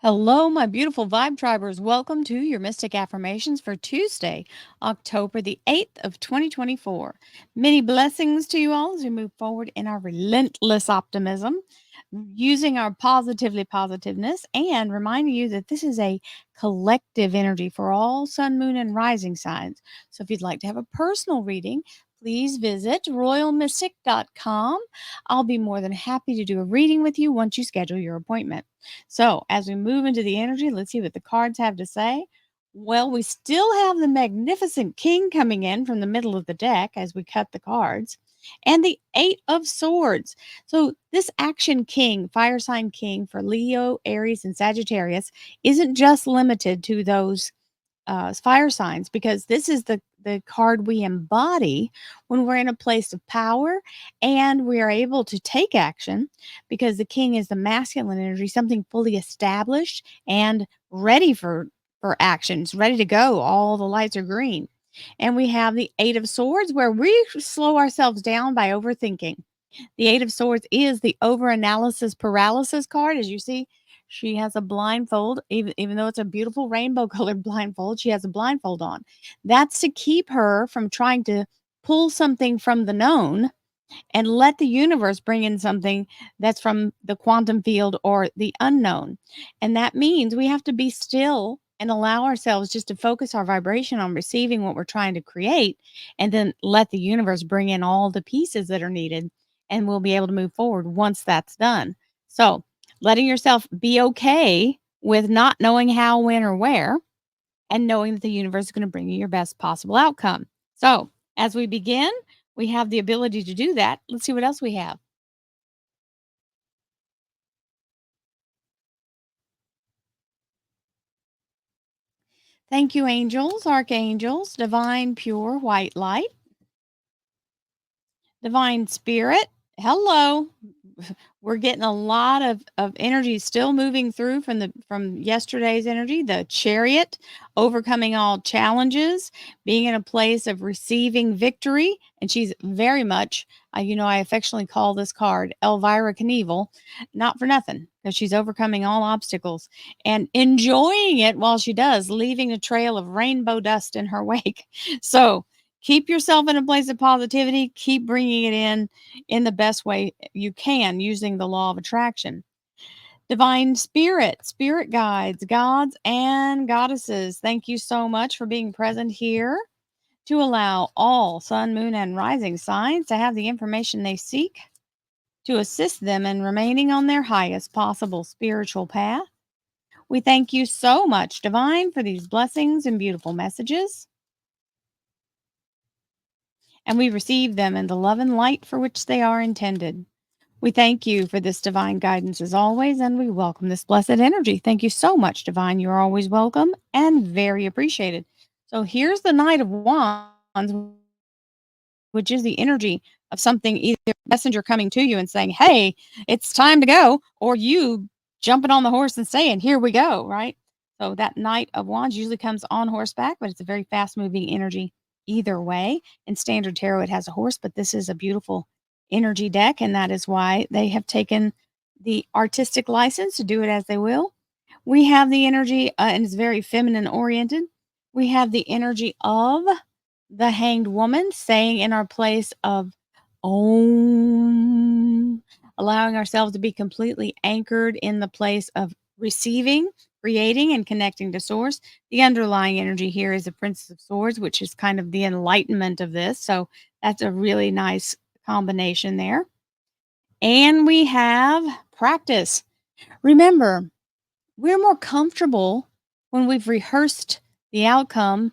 Hello, my beautiful vibe tribers. Welcome to your Mystic Affirmations for Tuesday, October the 8th of 2024. Many blessings to you all as we move forward in our relentless optimism, using our positiveness, and reminding you that this is a collective energy for all sun, moon, and rising signs. So if you'd like to have a personal reading, please visit royalmystic.com. I'll be more than happy to do a reading with you once you schedule your appointment. So, as we move into the energy, let's see what the cards have to say. Well, we still have the magnificent king coming in from the middle of the deck as we cut the cards, and the Eight of Swords. So, this action king, fire sign king for Leo, Aries, and Sagittarius, isn't just limited to those fire signs, because this is the card we embody when we're in a place of power and we are able to take action, because the king is the masculine energy, something fully established and ready for actions, ready to go. All the lights are green. And we have the Eight of Swords, where we slow ourselves down by overthinking. The Eight of Swords is the overanalysis paralysis card. As you see, she has a blindfold, even though it's a beautiful rainbow colored blindfold, she has a blindfold on. That's to keep her from trying to pull something from the known and let the universe bring in something that's from the quantum field or the unknown. And that means we have to be still and allow ourselves just to focus our vibration on receiving what we're trying to create, and then let the universe bring in all the pieces that are needed, and we'll be able to move forward once that's done. So, letting yourself be okay with not knowing how, when, or where, and knowing that the universe is going to bring you your best possible outcome. So, as we begin, we have the ability to do that. Let's see what else we have. Thank you, angels, archangels, divine, pure, white light, divine spirit. Hello. We're getting a lot of energy still moving through from yesterday's energy. The Chariot, overcoming all challenges, being in a place of receiving victory. And she's very much, I affectionately call this card Elvira Knievel, not for nothing, because she's overcoming all obstacles and enjoying it while she does, leaving a trail of rainbow dust in her wake. So keep yourself in a place of positivity, keep bringing it in the best way you can, using the law of attraction. Divine spirit, spirit guides, gods, and goddesses, thank you so much for being present here to allow all sun, moon, and rising signs to have the information they seek to assist them in remaining on their highest possible spiritual path. We thank you so much, Divine, for these blessings and beautiful messages, and we receive them in the love and light for which they are intended. We thank you for this divine guidance as always, and we welcome this blessed energy. Thank you so much, Divine. You're always welcome and very appreciated. So here's the Knight of Wands, which is the energy of something, either a messenger coming to you and saying, hey, it's time to go, or you jumping on the horse and saying, here we go, right? So that Knight of Wands usually comes on horseback, but it's a very fast moving energy either way. In standard tarot, it has a horse, but this is a beautiful energy deck, and that is why they have taken the artistic license to do it as they will. We have the energy, and it's very feminine oriented. We have the energy of the Hanged Woman, staying in our place of Om, allowing ourselves to be completely anchored in the place of receiving, creating, and connecting to Source. The underlying energy here is the Princess of Swords, which is kind of the enlightenment of this. So that's a really nice combination there. And we have practice. Remember, we're more comfortable when we've rehearsed the outcome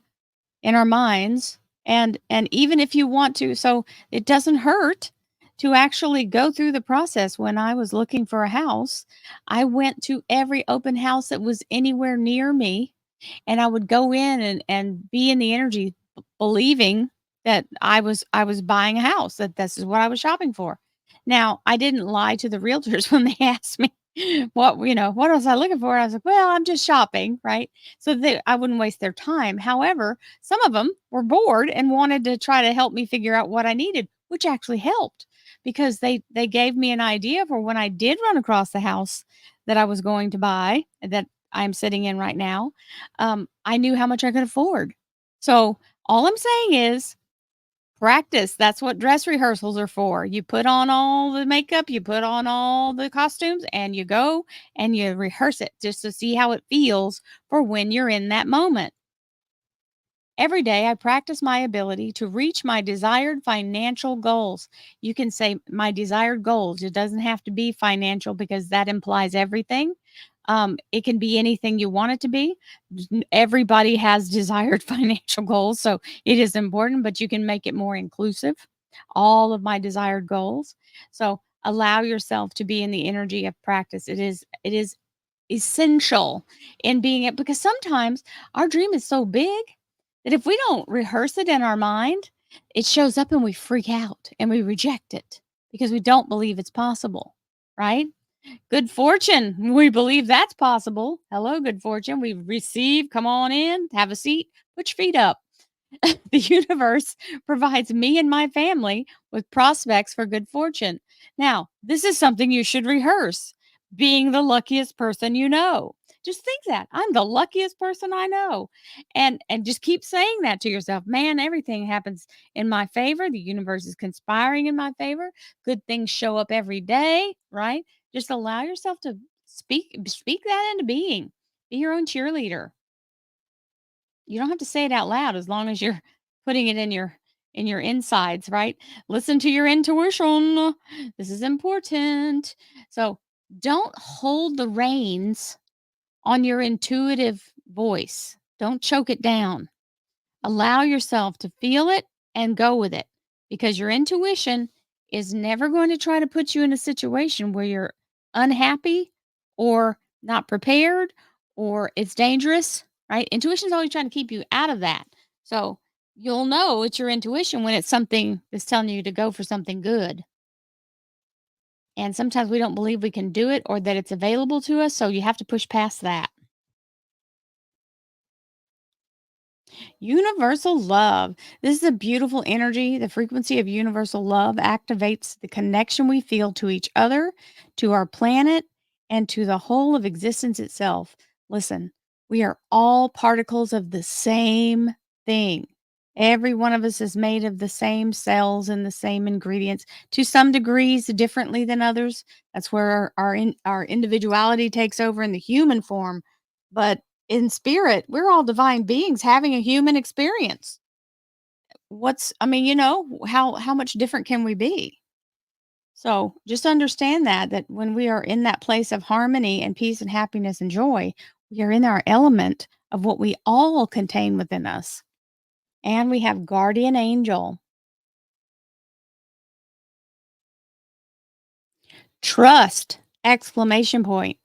in our minds, and even if you want to, so it doesn't hurt to actually go through the process. When I was looking for a house, I went to every open house that was anywhere near me, and I would go in and be in the energy, believing that I was buying a house, that this is what I was shopping for. Now, I didn't lie to the realtors when they asked me what else I looking for. I was like, well, I'm just shopping, right? So I wouldn't waste their time. However, some of them were bored and wanted to try to help me figure out what I needed, which actually helped. because they gave me an idea for when I did run across the house that I was going to buy, that I'm sitting in right now. I knew how much I could afford. So all I'm saying is practice. That's what dress rehearsals are for. You put on all the makeup, you put on all the costumes, and you go and you rehearse it just to see how it feels for when you're in that moment. Every day, I practice my ability to reach my desired financial goals. You can say my desired goals. It doesn't have to be financial because that implies everything. It can be anything you want it to be. Everybody has desired financial goals, so it is important, but you can make it more inclusive. All of my desired goals. So allow yourself to be in the energy of practice. It is essential in being it, because sometimes our dream is so big that if we don't rehearse it in our mind, it shows up and we freak out and we reject it because we don't believe it's possible, right? Good fortune. We believe that's possible. Hello, good fortune. We receive. Come on in. Have a seat. Put your feet up. The universe provides me and my family with prospects for good fortune. Now, this is something you should rehearse, being the luckiest person you know. Just think that I'm the luckiest person I know. And just keep saying that to yourself. Man, everything happens in my favor. The universe is conspiring in my favor. Good things show up every day, right? Just allow yourself to speak that into being. Be your own cheerleader. You don't have to say it out loud as long as you're putting it in your insides, right? Listen to your intuition. This is important. So, don't hold the reins on your intuitive voice. Don't choke it down. Allow yourself to feel it and go with it, because your intuition is never going to try to put you in a situation where you're unhappy or not prepared or it's dangerous, right? Intuition is always trying to keep you out of that. So you'll know it's your intuition when it's something that's telling you to go for something good. And sometimes we don't believe we can do it or that it's available to us. So you have to push past that. Universal love. This is a beautiful energy. The frequency of universal love activates the connection we feel to each other, to our planet, and to the whole of existence itself. Listen, we are all particles of the same thing. Every one of us is made of the same cells and the same ingredients, to some degrees differently than others. That's where our individuality takes over in the human form. But in spirit, we're all divine beings having a human experience. I mean, how much different can we be? So just understand that when we are in that place of harmony and peace and happiness and joy, we are in our element of what we all contain within us. And we have guardian angel. Trust! Exclamation point.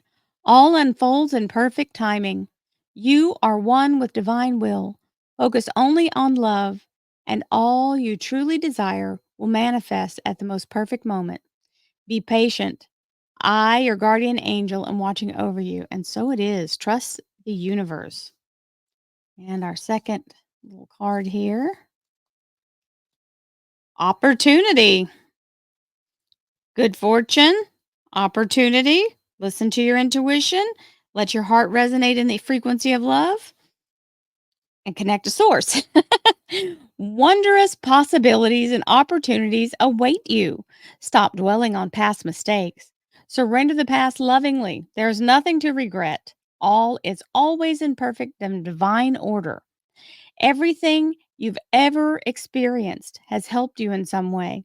All unfolds in perfect timing. You are one with divine will. Focus only on love, and all you truly desire will manifest at the most perfect moment. Be patient. I, your guardian angel, am watching over you. And so it is. Trust the universe. And our second little card here, opportunity. Good fortune, opportunity. Listen to your intuition. Let your heart resonate in the frequency of love and connect to source. Wondrous possibilities and opportunities await you. Stop dwelling on past mistakes. Surrender the past lovingly. There's nothing to regret. All is always in perfect and divine order. Everything you've ever experienced has helped you in some way.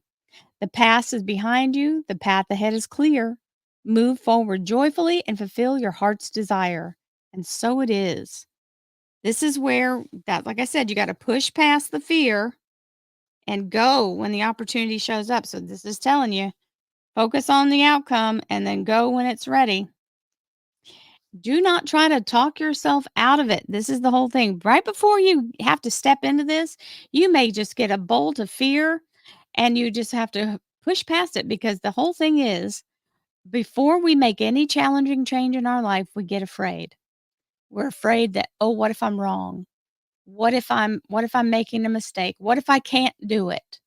The past is behind you, the path ahead is clear. Move forward joyfully and fulfill your heart's desire. And so it is. This is where that, like I said, you got to push past the fear and go when the opportunity shows up. So this is telling you, focus on the outcome and then go when it's ready. Do not try to talk yourself out of it. This is the whole thing. Right before you have to step into this, you may just get a bolt of fear and you just have to push past it, because the whole thing is, before we make any challenging change in our life, we get afraid. We're afraid that, oh, what if I'm wrong? What if I'm making a mistake? What if I can't do it?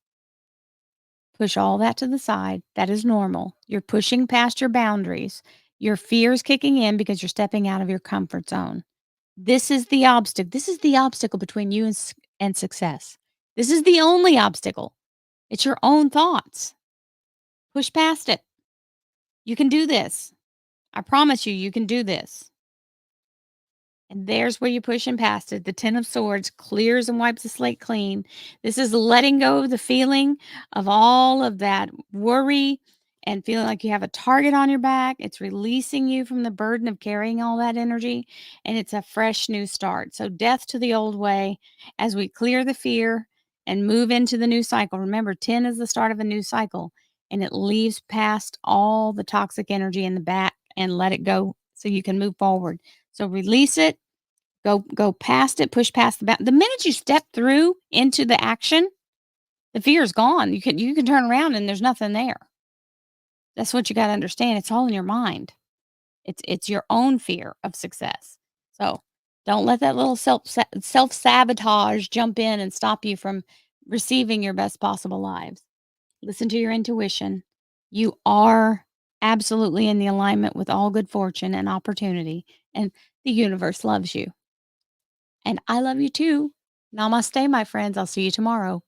Push all that to the side. That is normal. You're pushing past your boundaries. Your fear is kicking in because you're stepping out of your comfort zone. This is the obstacle. This is the obstacle between you and success. This is the only obstacle. It's your own thoughts. Push past it. You can do this. I promise you, you can do this. And there's where you push him past it. The Ten of Swords clears and wipes the slate clean. This is letting go of the feeling of all of that worry and feeling like you have a target on your back. It's releasing you from the burden of carrying all that energy. And it's a fresh new start. So, death to the old way as we clear the fear and move into the new cycle. Remember, 10 is the start of a new cycle, and it leaves past all the toxic energy in the back and let it go so you can move forward. So release it, go past it, push past the minute you step through into the action, the fear is gone. You can turn around and there's nothing there. That's what you got to understand. It's all in your mind. It's your own fear of success. So don't let that little self sabotage jump in and stop you from receiving your best possible lives. Listen to your intuition. You are absolutely in the alignment with all good fortune and opportunity, and the universe loves you. And I love you too. Namaste, my friends. I'll see you tomorrow.